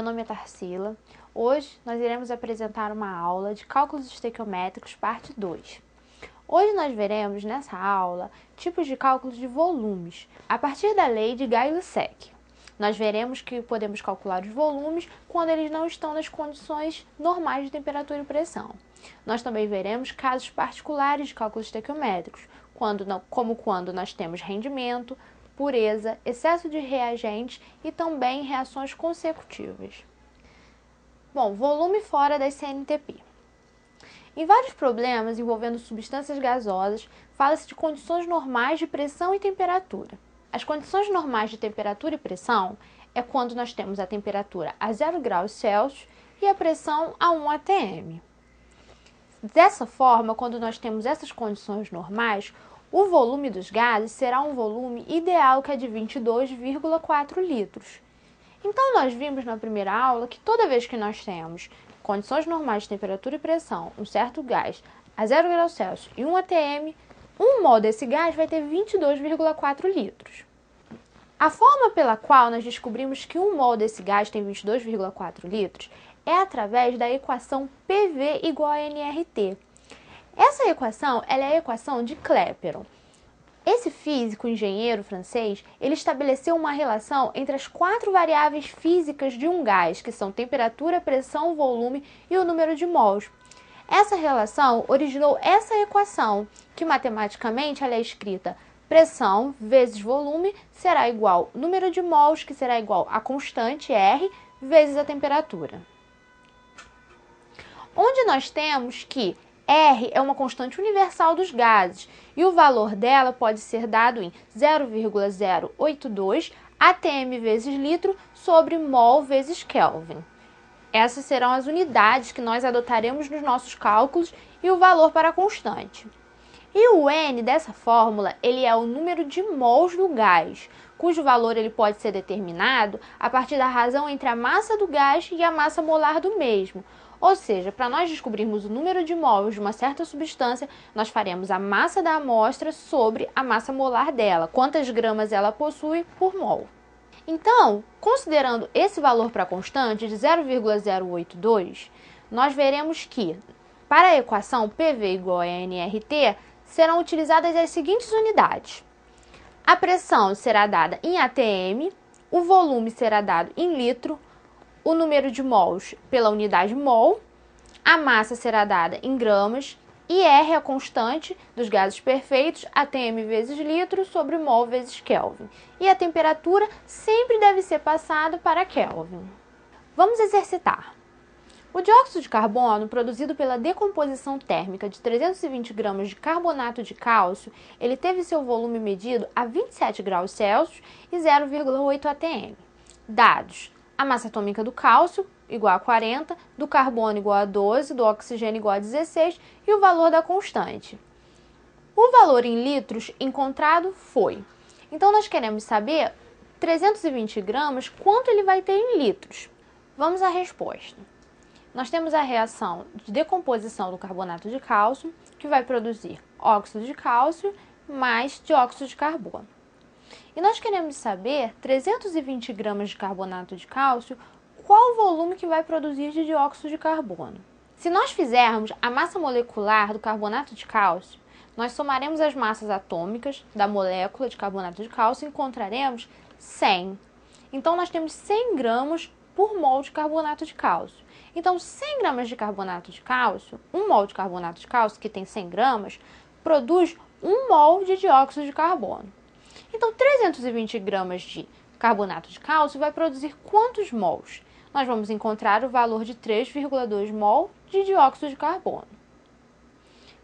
nome é Tarsila. Hoje nós iremos apresentar uma aula de cálculos estequiométricos, parte 2. Hoje nós veremos nessa aula tipos de cálculos de volumes, a partir da lei de Gay-Lussac. Nós veremos que podemos calcular os volumes quando eles não estão nas condições normais de temperatura e pressão. Nós também veremos casos particulares de cálculos estequiométricos, como quando nós temos rendimento, pureza, excesso de reagentes e também reações consecutivas. Bom, volume fora das CNTP. Em vários problemas envolvendo substâncias gasosas, fala-se de condições normais de pressão e temperatura. As condições normais de temperatura e pressão é quando nós temos a temperatura a 0 graus Celsius e a pressão a 1 atm. Dessa forma, quando nós temos essas condições normais, o volume dos gases será um volume ideal que é de 22,4 litros. Então, nós vimos na primeira aula que toda vez que nós temos condições normais de temperatura e pressão, um certo gás a 0 graus Celsius e 1 atm, 1 mol desse gás vai ter 22,4 litros. A forma pela qual nós descobrimos que 1 mol desse gás tem 22,4 litros é através da equação PV igual a nRT. Essa equação é a equação de Clapeyron. Esse físico engenheiro francês, ele estabeleceu uma relação entre as 4 variáveis físicas de um gás, que são temperatura, pressão, volume e o número de mols. Essa relação originou essa equação, que matematicamente ela é escrita: pressão vezes volume será igual ao número de mols, que será igual à constante R, vezes a temperatura. Onde nós temos que R é uma constante universal dos gases e o valor dela pode ser dado em 0,082 atm vezes litro sobre mol vezes Kelvin. Essas serão as unidades que nós adotaremos nos nossos cálculos e o valor para a constante. E o N dessa fórmula, ele é o número de mols do gás, cujo valor ele pode ser determinado a partir da razão entre a massa do gás e a massa molar do mesmo. Ou seja, para nós descobrirmos o número de mols de uma certa substância, nós faremos a massa da amostra sobre a massa molar dela, quantas gramas ela possui por mol. Então, considerando esse valor para a constante de 0,082, nós veremos que, para a equação PV igual a nRT, serão utilizadas as seguintes unidades. A pressão será dada em atm, o volume será dado em litro, o número de mols pela unidade mol, a massa será dada em gramas e R é a constante dos gases perfeitos, atm vezes litro sobre mol vezes Kelvin. E a temperatura sempre deve ser passada para Kelvin. Vamos exercitar. O dióxido de carbono, produzido pela decomposição térmica de 320 gramas de carbonato de cálcio, ele teve seu volume medido a 27 graus Celsius e 0,8 atm. Dados: a massa atômica do cálcio, igual a 40, do carbono igual a 12, do oxigênio igual a 16 e o valor da constante. O valor em litros encontrado foi. Então, nós queremos saber 320 gramas, quanto ele vai ter em litros. Vamos à resposta. Nós temos a reação de decomposição do carbonato de cálcio, que vai produzir óxido de cálcio mais dióxido de carbono. E nós queremos saber 320 gramas de carbonato de cálcio, qual o volume que vai produzir de dióxido de carbono. Se nós fizermos a massa molecular do carbonato de cálcio, nós somaremos as massas atômicas da molécula de carbonato de cálcio e encontraremos 100. Então, nós temos 100 gramas por mol de carbonato de cálcio. Então, 100 gramas de carbonato de cálcio, 1 mol de carbonato de cálcio, que tem 100 gramas, produz 1 mol de dióxido de carbono. Então, 320 gramas de carbonato de cálcio vai produzir quantos mols? Nós vamos encontrar o valor de 3,2 mol de dióxido de carbono.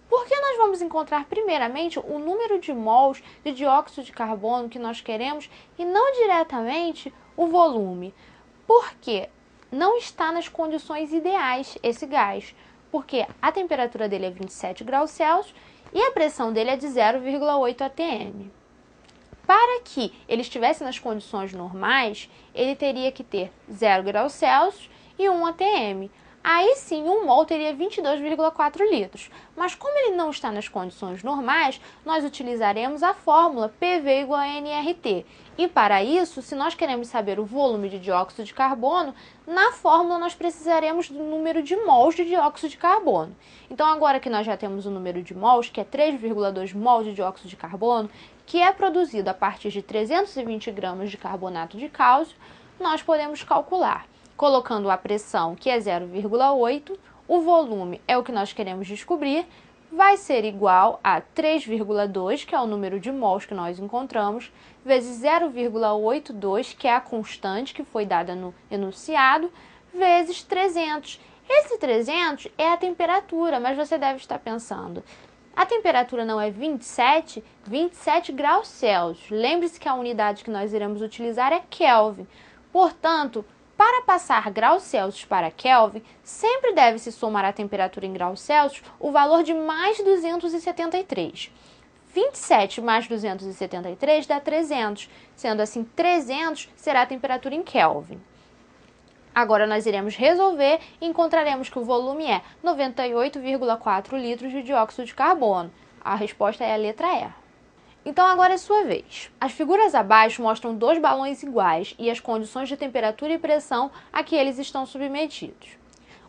Por que nós vamos encontrar primeiramente o número de mols de dióxido de carbono que nós queremos e não diretamente o volume? Porque não está nas condições ideais esse gás, porque a temperatura dele é 27 graus Celsius e a pressão dele é de 0,8 atm. Para que ele estivesse nas condições normais, ele teria que ter 0 graus Celsius e 1 atm. aí sim 1 mol teria 22,4 litros. Mas como ele não está nas condições normais, nós utilizaremos a fórmula PV igual a nRT. E para isso, se nós queremos saber o volume de dióxido de carbono, na fórmula nós precisaremos do número de mols de dióxido de carbono. Então agora que nós já temos o número de mols, que é 3,2 mols de dióxido de carbono, que é produzido a partir de 320 gramas de carbonato de cálcio, nós podemos calcular. Colocando a pressão, que é 0,8, o volume é o que nós queremos descobrir, vai ser igual a 3,2, que é o número de mols que nós encontramos, vezes 0,82, que é a constante que foi dada no enunciado, vezes 300. Esse 300 é a temperatura, mas você deve estar pensando, a temperatura não é 27 graus Celsius. Lembre-se que a unidade que nós iremos utilizar é Kelvin. Portanto, para passar graus Celsius para Kelvin, sempre deve-se somar a temperatura em graus Celsius o valor de mais 273. 27 mais 273 dá 300, sendo assim 300 será a temperatura em Kelvin. Agora nós iremos resolver e encontraremos que o volume é 98,4 litros de dióxido de carbono. A resposta é a letra E. Então agora é sua vez. As figuras abaixo mostram dois balões iguais e as condições de temperatura e pressão a que eles estão submetidos.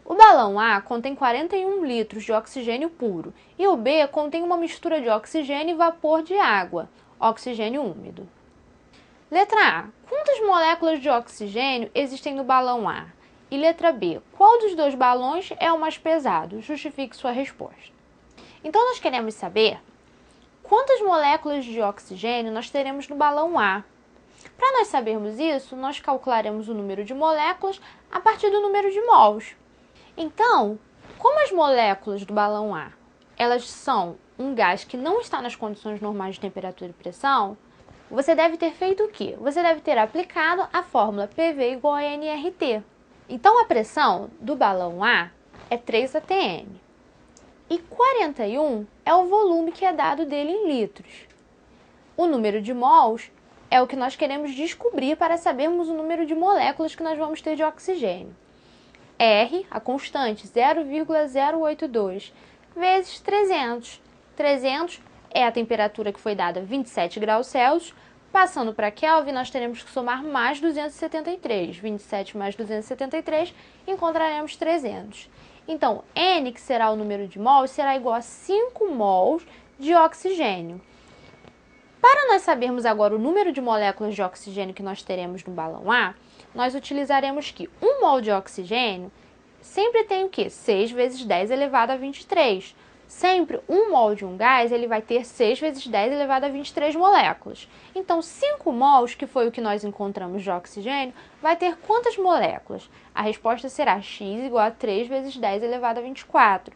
O balão A contém 41 litros de oxigênio puro e o B contém uma mistura de oxigênio e vapor de água, oxigênio úmido. Letra A. Quantas moléculas de oxigênio existem no balão A? E letra B. Qual dos dois balões é o mais pesado? Justifique sua resposta. Então nós queremos saber quantas moléculas de oxigênio nós teremos no balão A. Para nós sabermos isso, nós calcularemos o número de moléculas a partir do número de mols. Então, como as moléculas do balão A, elas são um gás que não está nas condições normais de temperatura e pressão, você deve ter feito o quê? Você deve ter aplicado a fórmula PV igual a nRT. Então, a pressão do balão A é 3 atm. E 41 é o volume que é dado dele em litros. O número de mols é o que nós queremos descobrir para sabermos o número de moléculas que nós vamos ter de oxigênio. R, a constante, 0,082, vezes 300. 300 é a temperatura que foi dada, 27 graus Celsius. Passando para Kelvin, nós teremos que somar mais 273. 27 mais 273, encontraremos 300. Então, N, que será o número de mols, será igual a 5 mols de oxigênio. Para nós sabermos agora o número de moléculas de oxigênio que nós teremos no balão A, nós utilizaremos que 1 mol de oxigênio sempre tem o quê? 6 vezes 10 elevado a 23. Sempre 1 mol de um gás, ele vai ter 6 vezes 10 elevado a 23 moléculas. Então, 5 mols, que foi o que nós encontramos de oxigênio, vai ter quantas moléculas? A resposta será x igual a 3 vezes 10 elevado a 24.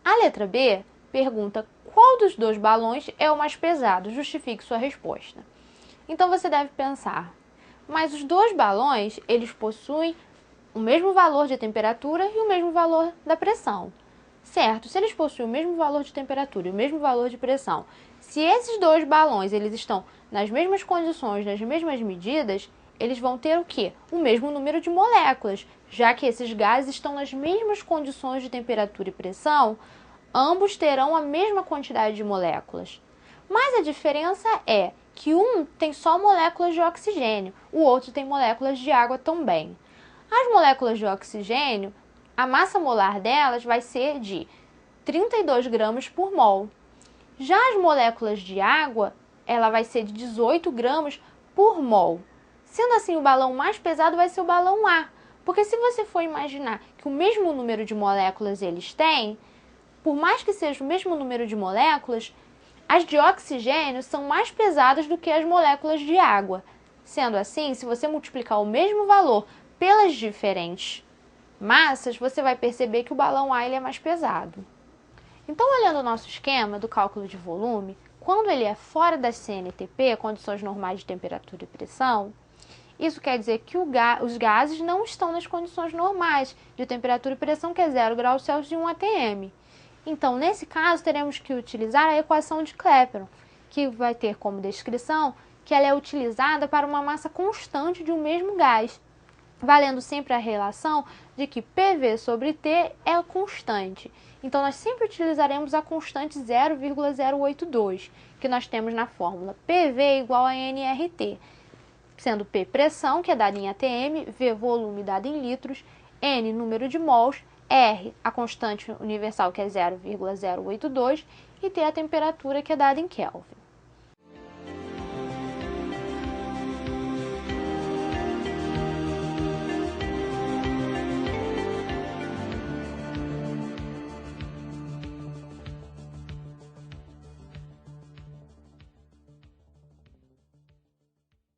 A letra B pergunta qual dos dois balões é o mais pesado. Justifique sua resposta. Então, você deve pensar, mas os dois balões, eles possuem o mesmo valor de temperatura e o mesmo valor da pressão. Certo, se eles possuem o mesmo valor de temperatura e o mesmo valor de pressão, se esses dois balões eles estão nas mesmas condições, nas mesmas medidas, eles vão ter o quê? O mesmo número de moléculas, já que esses gases estão nas mesmas condições de temperatura e pressão, ambos terão a mesma quantidade de moléculas. Mas a diferença é que um tem só moléculas de oxigênio, o outro tem moléculas de água também. As moléculas de oxigênio, a massa molar delas vai ser de 32 gramas por mol. Já as moléculas de água, ela vai ser de 18 gramas por mol. Sendo assim, o balão mais pesado vai ser o balão A. Porque se você for imaginar que o mesmo número de moléculas eles têm, por mais que seja o mesmo número de moléculas, as de oxigênio são mais pesadas do que as moléculas de água. Sendo assim, se você multiplicar o mesmo valor pelas diferentes massas, você vai perceber que o balão A ele é mais pesado. Então, olhando o nosso esquema do cálculo de volume, quando ele é fora da CNTP, condições normais de temperatura e pressão, isso quer dizer que os gases não estão nas condições normais de temperatura e pressão, que é 0 graus Celsius e 1 atm. Então, nesse caso, teremos que utilizar a equação de Clapeyron, que vai ter como descrição que ela é utilizada para uma massa constante de um mesmo gás. valendo sempre a relação de que PV sobre T é constante. Então, nós sempre utilizaremos a constante 0,082, que nós temos na fórmula PV igual a nRT, sendo P pressão, que é dada em atm, V volume, dado em litros, N número de mols, R a constante universal, que é 0,082, e T a temperatura, que é dada em Kelvin.